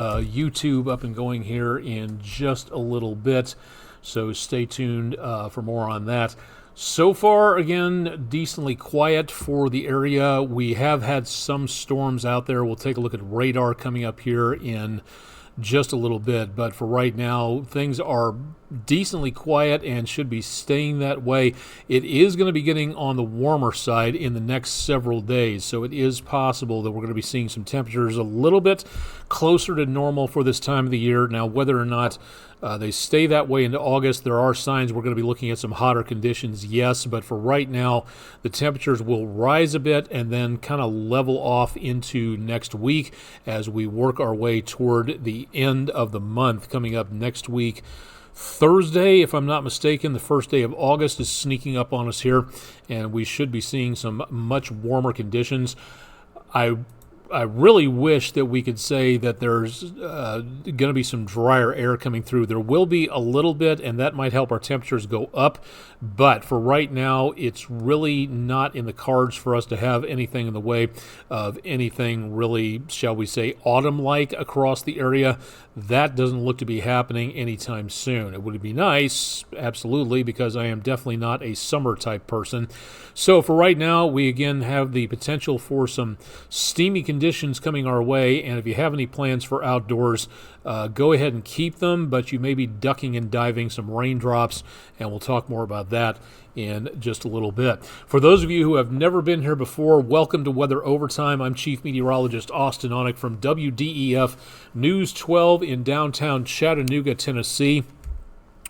YouTube up and going here in just a little bit, so stay tuned for more on that. So far, again, decently quiet for the area. We have had some storms out there. We'll take a look at radar coming up here in just a little bit, but for right now, things are decently quiet and should be staying that way. It is going to be getting on the warmer side in the next several days, so it is possible that we're going to be seeing some temperatures a little bit closer to normal for this time of the year. Now, whether or not they stay that way into August, there are signs we're going to be looking at some hotter conditions, yes, but for right now, the temperatures will rise a bit and then kind of level off into next week as we work our way toward the end of the month. Coming up next week, Thursday, if I'm not mistaken, the first day of August is sneaking up on us here, and we should be seeing some much warmer conditions. I really wish that we could say that there's going to be some drier air coming through. There will be a little bit, and that might help our temperatures go up. But for right now, it's really not in the cards for us to have anything in the way of anything really, shall we say, autumn-like across the area. That doesn't look to be happening anytime soon. It would be nice, absolutely, because I am definitely not a summer-type person. So for right now, we again have the potential for some steamy conditions coming our way, and if you have any plans for outdoors, go ahead and keep them, but you may be ducking and diving some raindrops, and we'll talk more about that in just a little bit. For those of you who have never been here before, welcome to Weather Overtime. I'm Chief Meteorologist Austin Onick from WDEF News 12 in downtown Chattanooga, Tennessee.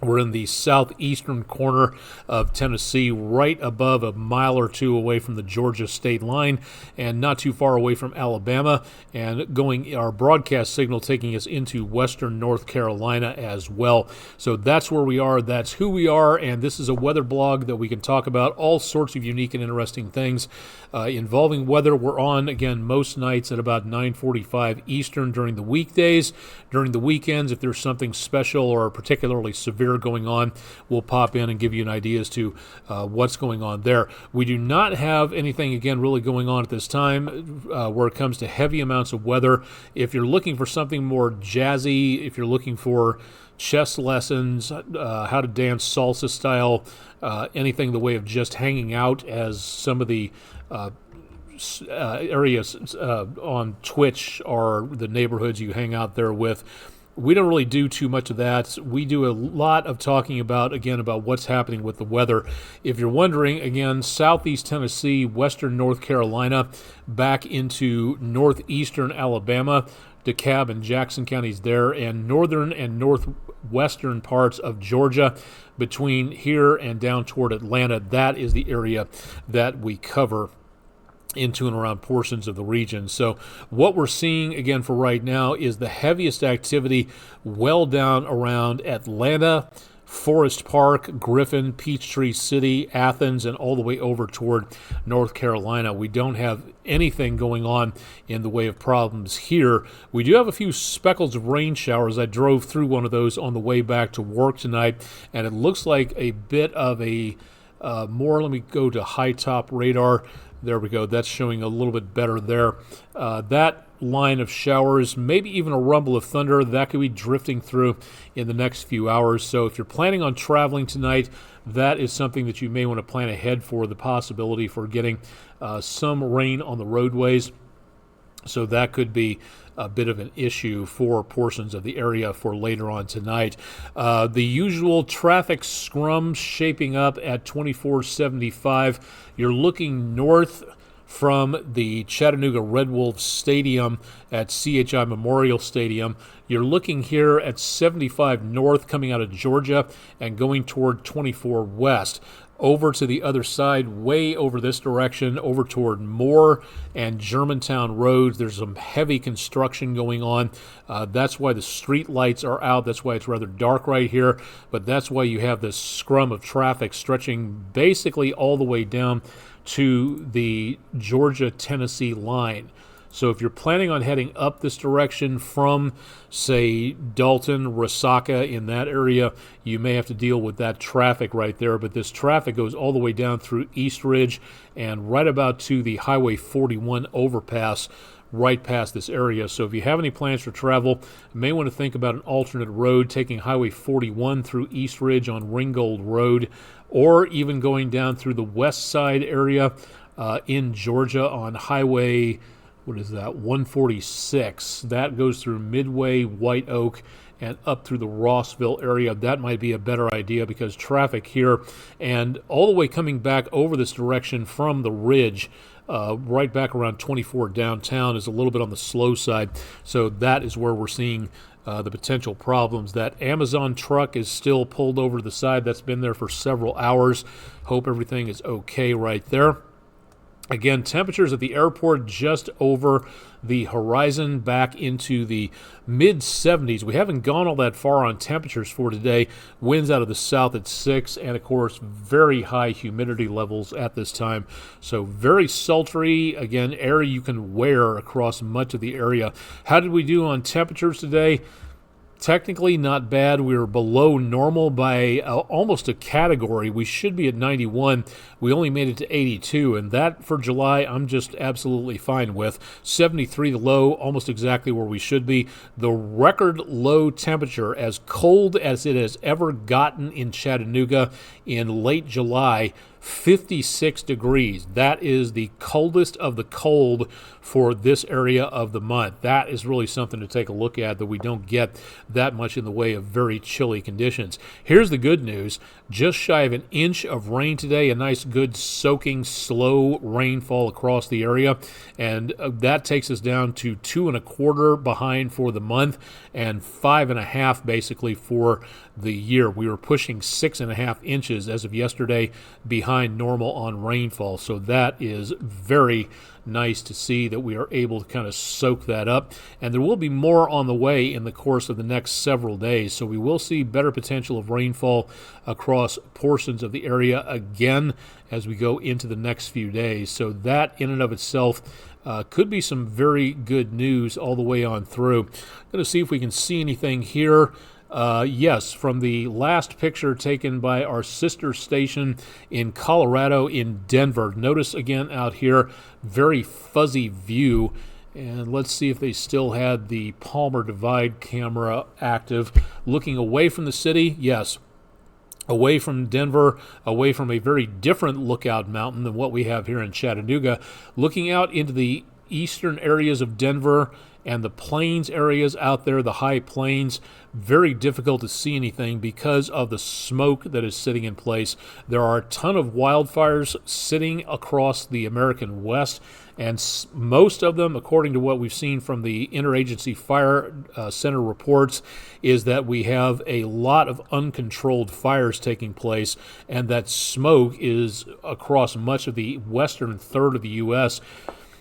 We're in the southeastern corner of Tennessee, right above a mile or two away from the Georgia state line and not too far away from Alabama, and going our broadcast signal taking us into western North Carolina as well. So that's where we are, that's who we are, and this is a weather blog that we can talk about all sorts of unique and interesting things involving weather. We're on, again, most nights at about 9:45 Eastern during the weekdays. During the weekends, if there's something special or particularly severe going on, we'll pop in and give you an idea as to what's going on there. We do not have anything, again, really going on at this time where it comes to heavy amounts of weather. If you're looking for something more jazzy, if you're looking for chess lessons, how to dance salsa style, anything in the way of just hanging out, as some of the areas on Twitch are the neighborhoods you hang out there with. We don't really do too much of that. We do a lot of talking about, again, about what's happening with the weather. If you're wondering, again, southeast Tennessee, western North Carolina, back into northeastern Alabama, DeKalb and Jackson counties there, and northern and northwestern parts of Georgia, between here and down toward Atlanta, that is the area that we cover into and around portions of the region. So what we're seeing, again, for right now is the heaviest activity well down around Atlanta, Forest Park, Griffin, Peachtree City, Athens, and all the way over toward North Carolina. We don't have anything going on in the way of problems here. We do have a few speckles of rain showers. I drove through one of those on the way back to work tonight, and it looks like a bit of a let me go to high top radar. There we go. That's showing a little bit better there. That line of showers, maybe even a rumble of thunder, that could be drifting through in the next few hours. So if you're planning on traveling tonight, that is something that you may want to plan ahead for, the possibility for getting some rain on the roadways. So that could be a bit of an issue for portions of the area for later on tonight. The usual traffic scrum shaping up at 2475. You're looking north from the Chattanooga Red Wolves Stadium at CHI Memorial Stadium. You're looking here at 75 north coming out of Georgia and going toward 24 west. Over to the other side, way over this direction, over toward Moore and Germantown roads. There's some heavy construction going on. That's why the street lights are out. That's why it's rather dark right here. But that's why you have this scrum of traffic stretching basically all the way down to the Georgia-Tennessee line. So if you're planning on heading up this direction from, say, Dalton, Resaca, in that area, you may have to deal with that traffic right there. But this traffic goes all the way down through East Ridge and right about to the Highway 41 overpass right past this area. So if you have any plans for travel, you may want to think about an alternate road, taking Highway 41 through East Ridge on Ringgold Road, or even going down through the west side area in Georgia on Highway, what is that, 146. That goes through Midway, White Oak, and up through the Rossville area. That might be a better idea because traffic here and all the way coming back over this direction from the ridge, right back around 24 downtown, is a little bit on the slow side. So that is where we're seeing the potential problems. That Amazon truck is still pulled over to the side. That's been there for several hours. Hope everything is okay right there. Again, temperatures at the airport just over the horizon, back into the mid-70s. We haven't gone all that far on temperatures for today. Winds out of the south at 6, and of course, very high humidity levels at this time. So very sultry. Again, air you can wear across much of the area. How did we do on temperatures today? Technically not bad. We were below normal by almost a category. We should be at 91. We only made it to 82, and that for July I'm just absolutely fine with. 73 the low, almost exactly where we should be. The record low temperature, as cold as it has ever gotten in Chattanooga in late July, 56 degrees. That is the coldest of the cold for this area of the month. That is really something to take a look at, that we don't get that much in the way of very chilly conditions. Here's the good news. Just shy of an inch of rain today, a nice good soaking slow rainfall across the area, and that takes us down to 2.25 behind for the month and 5.5 basically for the year. We were pushing 6.5 inches as of yesterday behind normal on rainfall, so that is very nice to see that we are able to kind of soak that up. And there will be more on the way in the course of the next several days, so we will see better potential of rainfall across portions of the area again as we go into the next few days. So that in and of itself could be some very good news all the way on through. I'm going to see if we can see anything here. Yes, from the last picture taken by our sister station in Colorado in Denver. Notice again out here, very fuzzy view. And let's see if they still had the Palmer Divide camera active. Looking away from the city, yes. Away from Denver, away from a very different lookout mountain than what we have here in Chattanooga. Looking out into the eastern areas of Denver and the plains areas out there, the high plains, very difficult to see anything because of the smoke that is sitting in place. There are a ton of wildfires sitting across the American West, and most of them, according to what we've seen from the Interagency Fire Center reports, is that we have a lot of uncontrolled fires taking place, and that smoke is across much of the western third of the U.S.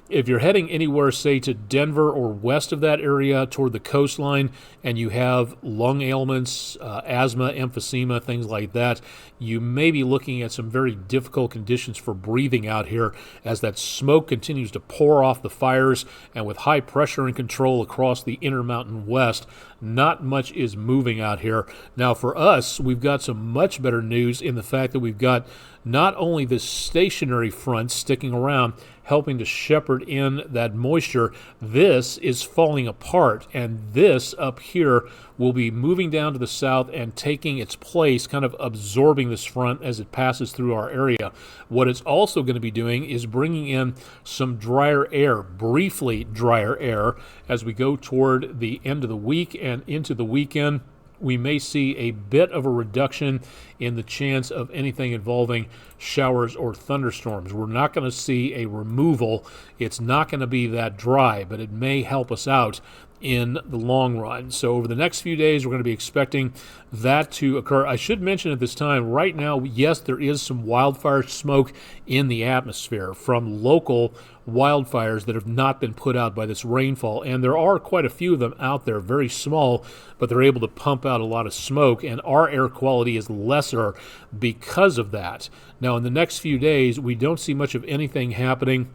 If you're heading anywhere, say to Denver or west of that area toward the coastline, and you have lung ailments, asthma, emphysema, things like that, you may be looking at some very difficult conditions for breathing out here as that smoke continues to pour off the fires, and with high pressure and control across the Intermountain West, not much is moving out here. Now for us, we've got some much better news in the fact that we've got not only this stationary front sticking around, helping to shepherd in that moisture, this is falling apart, and this up here will be moving down to the south and taking its place, kind of absorbing this front as it passes through our area. What it's also going to be doing is bringing in some drier air, briefly drier air, as we go toward the end of the week and into the weekend. We may see a bit of a reduction in the chance of anything involving showers or thunderstorms. We're not going to see a removal. It's not going to be that dry, but it may help us out in the long run. So over the next few days, we're going to be expecting that to occur. I should mention at this time, right now, yes, there is some wildfire smoke in the atmosphere from local wildfires that have not been put out by this rainfall, and there are quite a few of them out there, very small, but they're able to pump out a lot of smoke, and our air quality is lesser because of that. Now, in the next few days, we don't see much of anything happening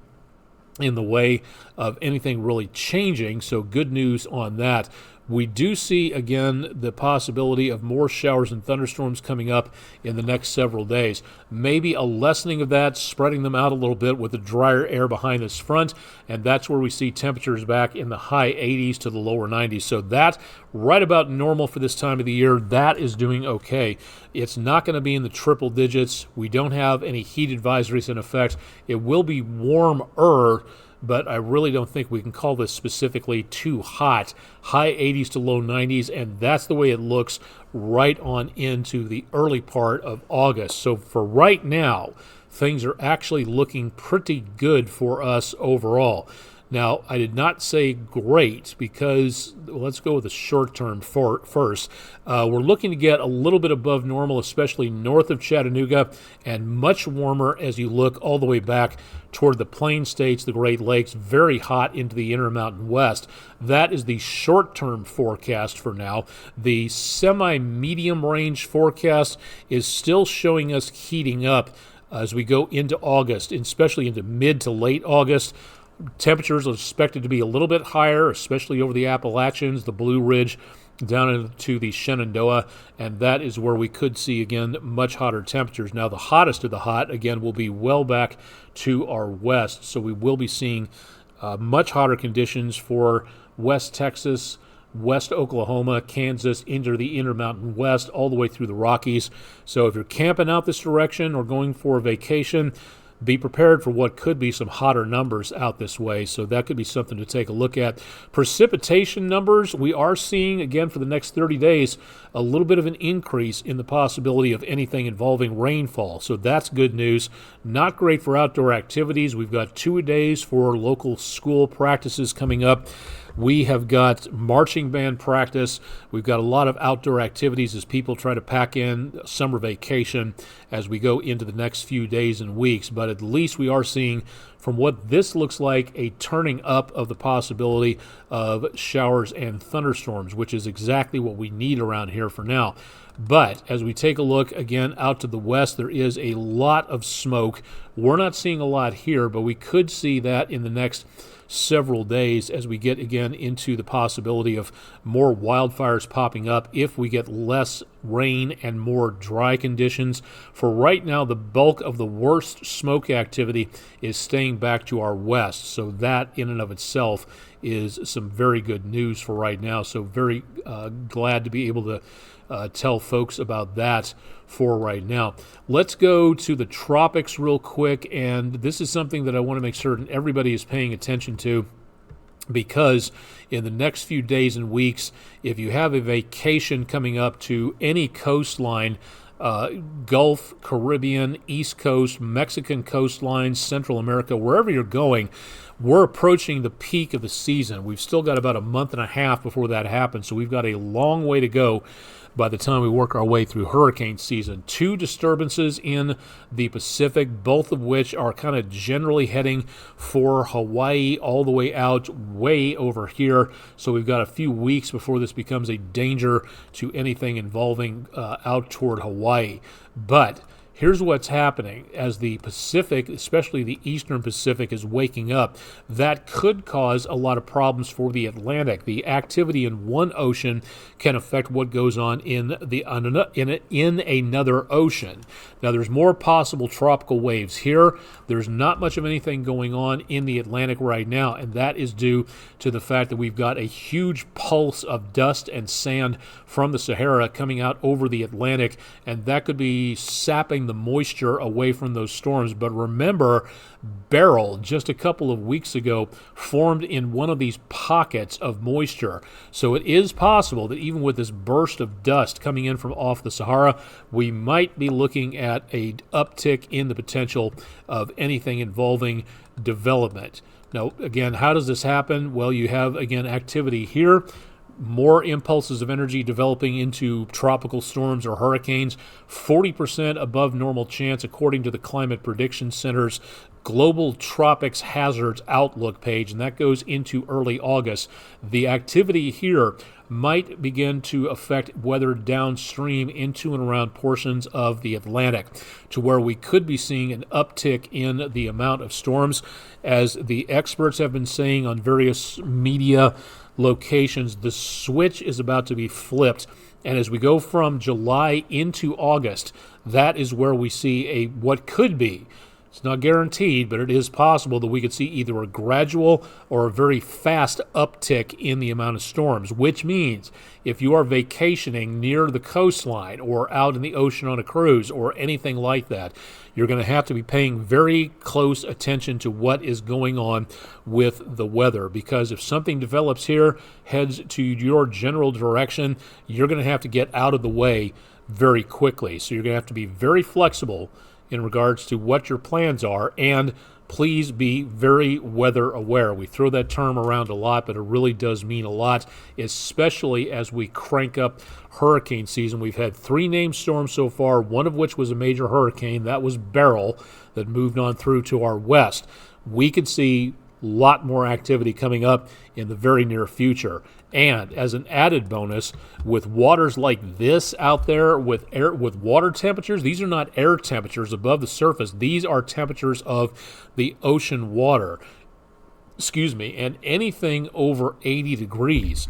in the way of anything really changing, so good news on that. We do see, again, the possibility of more showers and thunderstorms coming up in the next several days. Maybe a lessening of that, spreading them out a little bit with the drier air behind this front, and that's where we see temperatures back in the high 80s to the lower 90s. So that, right about normal for this time of the year, that is doing okay. It's not going to be in the triple digits. We don't have any heat advisories in effect. It will be warmer, but I really don't think we can call this specifically too hot. High 80s to low 90s, and that's the way it looks right on into the early part of August. So for right now, things are actually looking pretty good for us overall. Now, I did not say great because, let's go with the short term first. We're looking to get a little bit above normal, especially north of Chattanooga, and much warmer as you look all the way back toward the Plain States, the Great Lakes, very hot into the Intermountain West. That is the short-term forecast for now. The semi-medium range forecast is still showing us heating up as we go into August, especially into mid to late August. Temperatures are expected to be a little bit higher, especially over the Appalachians, the Blue Ridge, down into the Shenandoah, and that is where we could see, again, much hotter temperatures. Now, the hottest of the hot, again, will be well back to our west, so we will be seeing much hotter conditions for West Texas, West Oklahoma, Kansas, into the Intermountain West, all the way through the Rockies. So if you're camping out this direction or going for a vacation, be prepared for what could be some hotter numbers out this way, so that could be something to take a look at. Precipitation numbers, we are seeing, again, for the next 30 days, a little bit of an increase in the possibility of anything involving rainfall, so that's good news. Not great for outdoor activities. We've got 2 days for local school practices coming up. We have got marching band practice. We've got a lot of outdoor activities as people try to pack in summer vacation as we go into the next few days and weeks. But at least we are seeing, from what this looks like, a turning up of the possibility of showers and thunderstorms, which is exactly what we need around here for now. But as we take a look again out to the west, there is a lot of smoke. We're not seeing a lot here, but we could see that in the next several days as we get again into the possibility of more wildfires popping up if we get less rain and more dry conditions. For right now, the bulk of the worst smoke activity is staying back to our west, so that in and of itself is some very good news for right now. So very glad to be able to tell folks about that for right now. Let's go to the tropics real quick, and this is something that I want to make certain everybody is paying attention to, because in the next few days and weeks, if you have a vacation coming up to any coastline, Gulf, Caribbean, East Coast, Mexican coastlines, Central America, wherever you're going, we're approaching the peak of the season. We've still got about a month and a half before that happens, so we've got a long way to go by the time we work our way through hurricane season. 2 disturbances in the Pacific, both of which are kind of generally heading for Hawaii all the way out way over here. So we've got a few weeks before this becomes a danger to anything involving out toward Hawaii. But here's what's happening. As the Pacific, especially the Eastern Pacific, is waking up, that could cause a lot of problems for the Atlantic. The activity in one ocean can affect what goes on in another ocean. Now, there's more possible tropical waves here. There's not much of anything going on in the Atlantic right now, and that is due to the fact that we've got a huge pulse of dust and sand from the Sahara coming out over the Atlantic, and that could be sapping the moisture away from those storms. But remember, Beryl, just a couple of weeks ago, formed in one of these pockets of moisture. So it is possible that even with this burst of dust coming in from off the Sahara, we might be looking at an uptick in the potential of anything involving development. Now, again, how does this happen? Well, you have, again, activity here, more impulses of energy developing into tropical storms or hurricanes, 40% above normal chance according to the Climate Prediction Center's Global Tropics Hazards Outlook page, and that goes into early August. The activity here might begin to affect weather downstream into and around portions of the Atlantic, to where we could be seeing an uptick in the amount of storms. As the experts have been saying on various media, locations, the switch is about to be flipped. And as we go from July into August, that is where we see what could be, it's not guaranteed, but it is possible that we could see either a gradual or a very fast uptick in the amount of storms, which means if you are vacationing near the coastline or out in the ocean on a cruise or anything like that, you're going to have to be paying very close attention to what is going on with the weather, because if something develops here, heads to your general direction, you're going to have to get out of the way very quickly. So you're going to have to be very flexible in regards to what your plans are, and please be very weather aware. We throw that term around a lot, but it really does mean a lot, especially as we crank up hurricane season. We've had 3 named storms so far, one of which was a major hurricane. That was Beryl, that moved on through to our west. We could see a lot more activity coming up in the very near future. And as an added bonus, with waters like this out there, with water temperatures, these are not air temperatures above the surface. These are temperatures of the ocean water. Excuse me. And anything over 80 degrees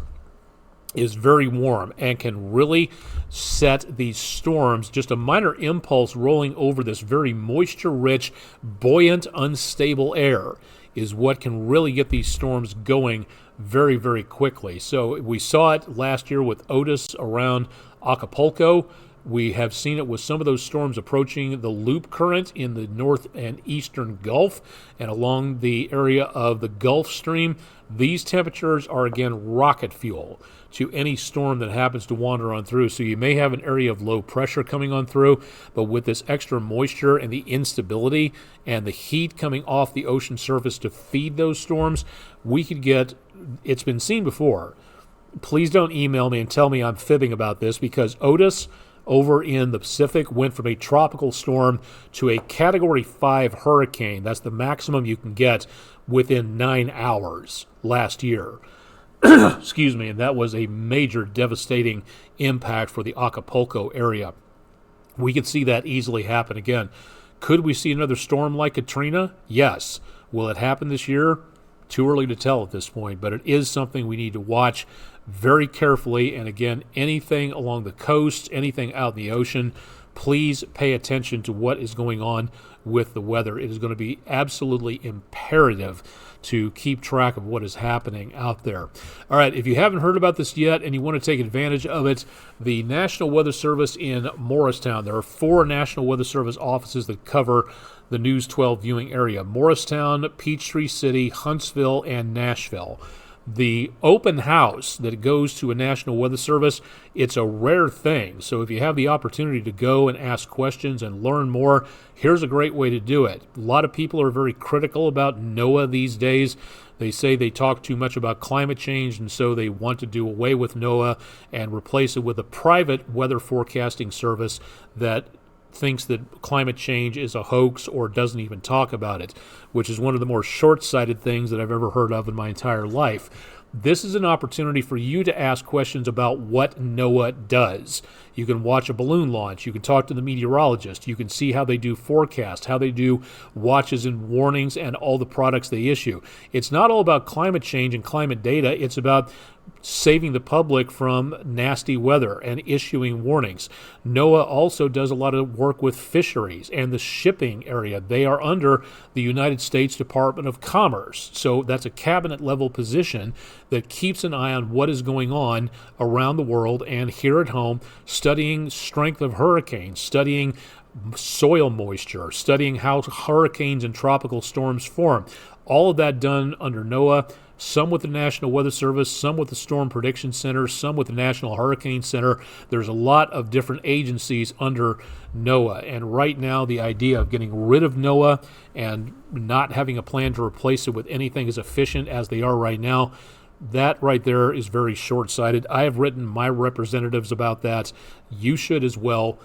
is very warm and can really set these storms. Just a minor impulse rolling over this very moisture-rich, buoyant, unstable air is what can really get these storms going very, very quickly. So we saw it last year with Otis around Acapulco. We have seen it with some of those storms approaching the loop current in the north and eastern Gulf and along the area of the Gulf Stream. These temperatures are, again, rocket fuel to any storm that happens to wander on through. So you may have an area of low pressure coming on through, but with this extra moisture and the instability and the heat coming off the ocean surface to feed those storms, we could get, it's been seen before. Please don't email me and tell me I'm fibbing about this, because Otis over in the Pacific went from a tropical storm to a Category 5 hurricane. That's the maximum you can get within 9 hours last year. Excuse me, and that was a major devastating impact for the Acapulco area. We could see that easily happen again. Could we see another storm like Katrina? Yes. Will it happen this year? Too early to tell at this point, but it is something we need to watch very carefully. And again, anything along the coast, anything out in the ocean, please pay attention to what is going on with the weather. It is going to be absolutely imperative to keep track of what is happening out there. All right, if you haven't heard about this yet and you want to take advantage of it, the National Weather Service in Morristown, there are 4 National Weather Service offices that cover the News 12 viewing area: Morristown, Peachtree City, Huntsville, and Nashville. The open house that goes to a National Weather Service, it's a rare thing. So if you have the opportunity to go and ask questions and learn more, here's a great way to do it. A lot of people are very critical about NOAA these days. They say they talk too much about climate change, and so they want to do away with NOAA and replace it with a private weather forecasting service that thinks that climate change is a hoax or doesn't even talk about it, which is one of the more short-sighted things that I've ever heard of in my entire life. This is an opportunity for you to ask questions about what NOAA does. You can watch a balloon launch. You can talk to the meteorologist. You can see how they do forecasts, how they do watches and warnings, and all the products they issue. It's not all about climate change and climate data. It's about saving the public from nasty weather and issuing warnings. NOAA also does a lot of work with fisheries and the shipping area. They are under the United States Department of Commerce. So that's a cabinet level position that keeps an eye on what is going on around the world and here at home, studying strength of hurricanes, studying soil moisture, studying how hurricanes and tropical storms form. All of that done under NOAA. Some with the National Weather Service, some with the Storm Prediction Center, some with the National Hurricane Center. There's a lot of different agencies under NOAA. And right now, the idea of getting rid of NOAA and not having a plan to replace it with anything as efficient as they are right now, that right there is very short-sighted. I have written my representatives about that. You should as well.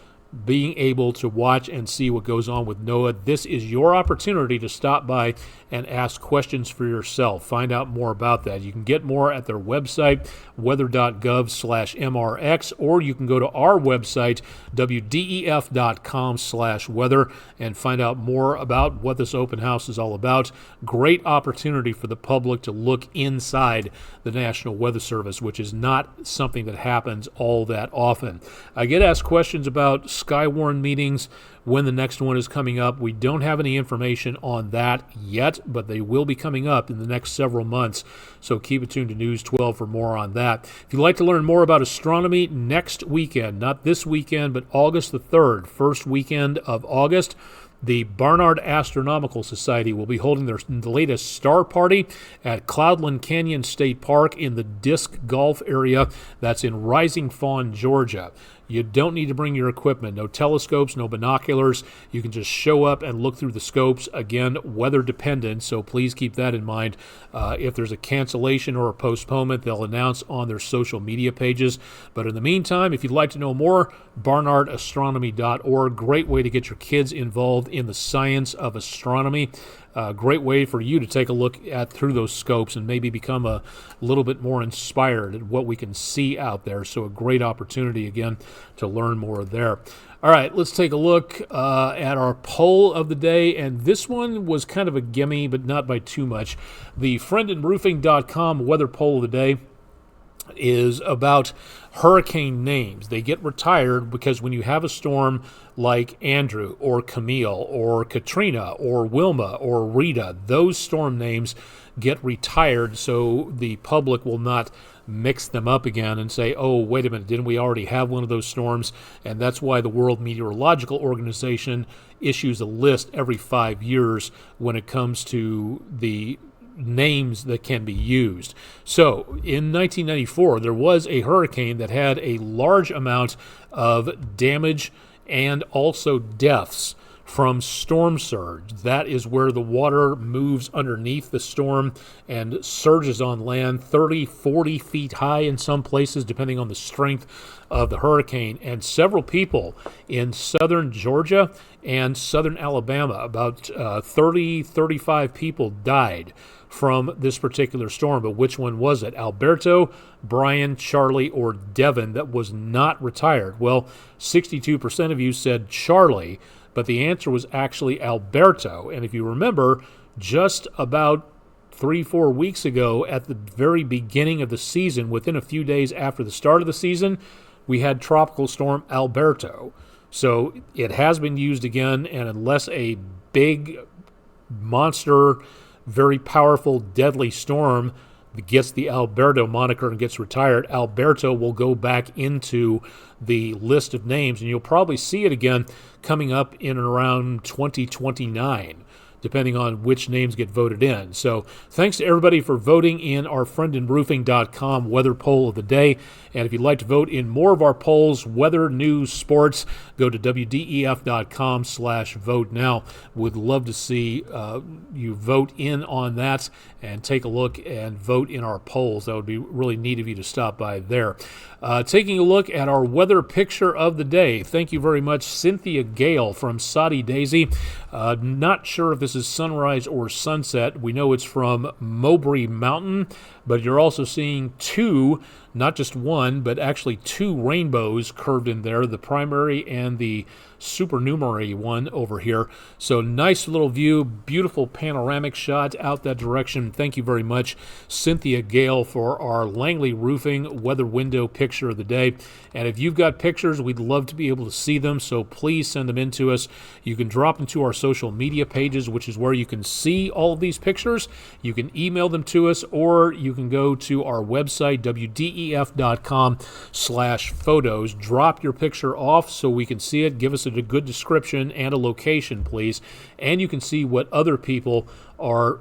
being able to watch and see what goes on with NOAA. This is your opportunity to stop by and ask questions for yourself. Find out more about that. You can get more at their website, weather.gov/MRX, or you can go to our website, wdef.com/weather, and find out more about what this open house is all about. Great opportunity for the public to look inside the National Weather Service, which is not something that happens all that often. I get asked questions about Skywarn meetings, when the next one is coming up. We don't have any information on that yet, but they will be coming up in the next several months, so keep it tuned to News 12 for more on that. If you'd like to learn more about astronomy, next weekend, not this weekend, but August the 3rd, first weekend of August, the Barnard Astronomical Society will be holding their latest star party at Cloudland Canyon State Park in the Disc Golf area. That's in Rising Fawn, Georgia. You don't need to bring your equipment. No telescopes, no binoculars. You can just show up and look through the scopes. Again, weather dependent, so please keep that in mind. If there's a cancellation or a postponement, they'll announce on their social media pages. But in the meantime, if you'd like to know more, barnardastronomy.org. Great way to get your kids involved in the science of astronomy. Great way for you to take a look at through those scopes and maybe become a little bit more inspired at what we can see out there. So a great opportunity, again, to learn more there. All right, let's take a look at our poll of the day, and this one was kind of a gimme, but not by too much. The friendinroofing.com weather poll of the day is about hurricane names. They get retired because when you have a storm like Andrew or Camille or Katrina or Wilma or Rita, those storm names get retired so the public will not mix them up again and say, oh, wait a minute, didn't we already have one of those storms? And that's why the World Meteorological Organization issues a list every 5 years when it comes to the names that can be used. So in 1994, there was a hurricane that had a large amount of damage and also deaths from storm surge. That is where the water moves underneath the storm and surges on land 30, 40 feet high in some places, depending on the strength of the hurricane. And several people in southern Georgia and southern Alabama, about 30, 35 people died from this particular storm. But which one was it? Alberto, Brian, Charlie, or Devin that was not retired? Well, 62% of you said Charlie, but the answer was actually Alberto. And if you remember, just about 3-4 weeks ago, at the very beginning of the season, within a few days after the start of the season, we had Tropical Storm Alberto. So it has been used again, and unless a big monster, very powerful, deadly storm gets the Alberto moniker and gets retired, Alberto will go back into the list of names, and you'll probably see it again coming up in and around 2029, depending on which names get voted in. So thanks to everybody for voting in our friendinroofing.com weather poll of the day. And if you'd like to vote in more of our polls, weather, news, sports, go to wdef.com/vote now. Would love to see you vote in on that and take a look and vote in our polls. That would be really neat of you to stop by there. Taking a look at our weather picture of the day. Thank you very much, Cynthia Gale from Soddy Daisy. Not sure if this is sunrise or sunset. We know it's from Mowbray Mountain, but you're also seeing two, not just one, but actually two rainbows curved in there, the primary and the supernumerary one over here. So nice little view, beautiful panoramic shot out that direction. Thank you very much, Cynthia Gale, for our Langley Roofing weather window picture of the day. And if you've got pictures, we'd love to be able to see them, so please send them in to us. You can drop them to our social media pages, which is where you can see all of these pictures. You can email them to us, or you can go to our website, wdef.com/photos. Drop your picture off so we can see it. Give us a good description and a location, please. And you can see what other people are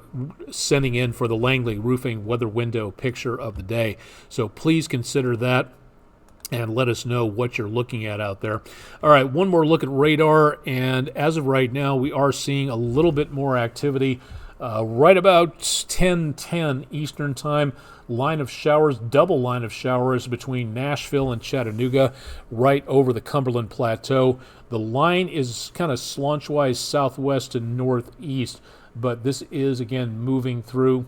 sending in for the Langley Roofing weather window picture of the day. So please consider that and let us know what you're looking at out there. All right, one more look at radar, and as of right now, we are seeing a little bit more activity Right about 10:10 Eastern Time, line of showers, double line of showers between Nashville and Chattanooga, right over the Cumberland Plateau. The line is kind of slaunch-wise southwest to northeast, but this is, again, moving through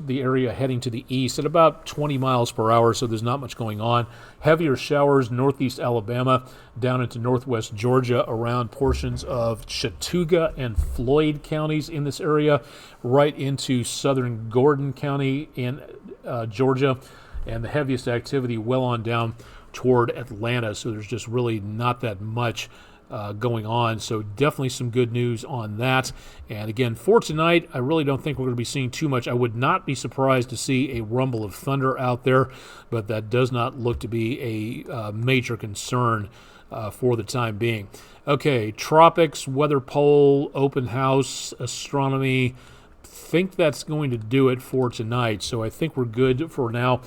the area heading to the east at about 20 miles per hour, so there's not much going on. Heavier showers northeast Alabama down into northwest Georgia around portions of Chattooga and Floyd counties in this area, right into southern Gordon County in Georgia, and the heaviest activity well on down toward Atlanta, so there's just really not that much going on. So definitely some good news on that. And again, for tonight, I really don't think we're going to be seeing too much. I would not be surprised to see a rumble of thunder out there, but that does not look to be a major concern for the time being. Okay, tropics, weather pole, open house, astronomy. Think that's going to do it for tonight. So I think we're good for now.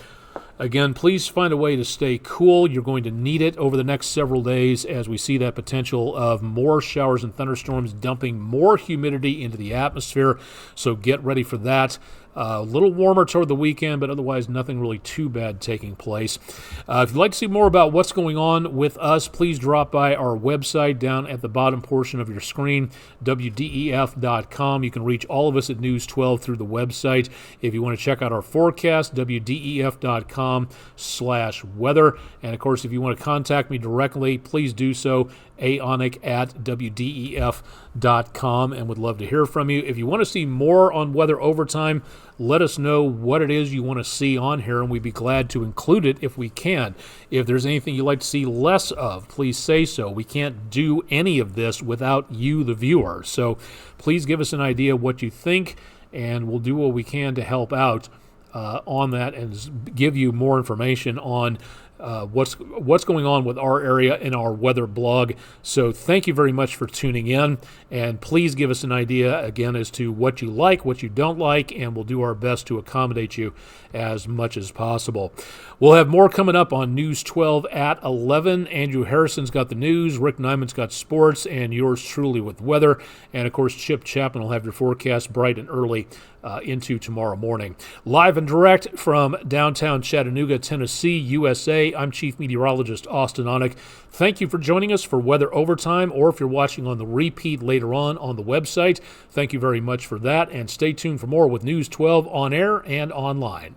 Again, please find a way to stay cool. You're going to need it over the next several days as we see that potential of more showers and thunderstorms dumping more humidity into the atmosphere. So get ready for that. A little warmer toward the weekend, but otherwise nothing really too bad taking place. If you'd like to see more about what's going on with us, please drop by our website down at the bottom portion of your screen, wdef.com. You can reach all of us at News 12 through the website. If you want to check out our forecast, wdef.com/weather. And of course, if you want to contact me directly, please do so, aonic@wdef.com, and would love to hear from you. If you want to see more on Weather Overtime, let us know what it is you want to see on here, and we'd be glad to include it if we can. If there's anything you'd like to see less of, please say so. We can't do any of this without you, the viewer. So please give us an idea what you think, and we'll do what we can to help out on that and give you more information on what's going on with our area in our weather blog. So thank you very much for tuning in, and please give us an idea again as to what you like, what you don't like, and we'll do our best to accommodate you as much as possible. We'll have more coming up on News 12 at 11. Andrew Harrison's got the news, Rick Nyman's got sports, and yours truly with weather. And of course, Chip Chapman will have your forecast bright and early into tomorrow morning. Live and direct from downtown Chattanooga, Tennessee, USA, I'm Chief Meteorologist Austin Onick. Thank you for joining us for Weather Overtime, or if you're watching on the repeat later on the website, thank you very much for that, and stay tuned for more with News 12 on air and online.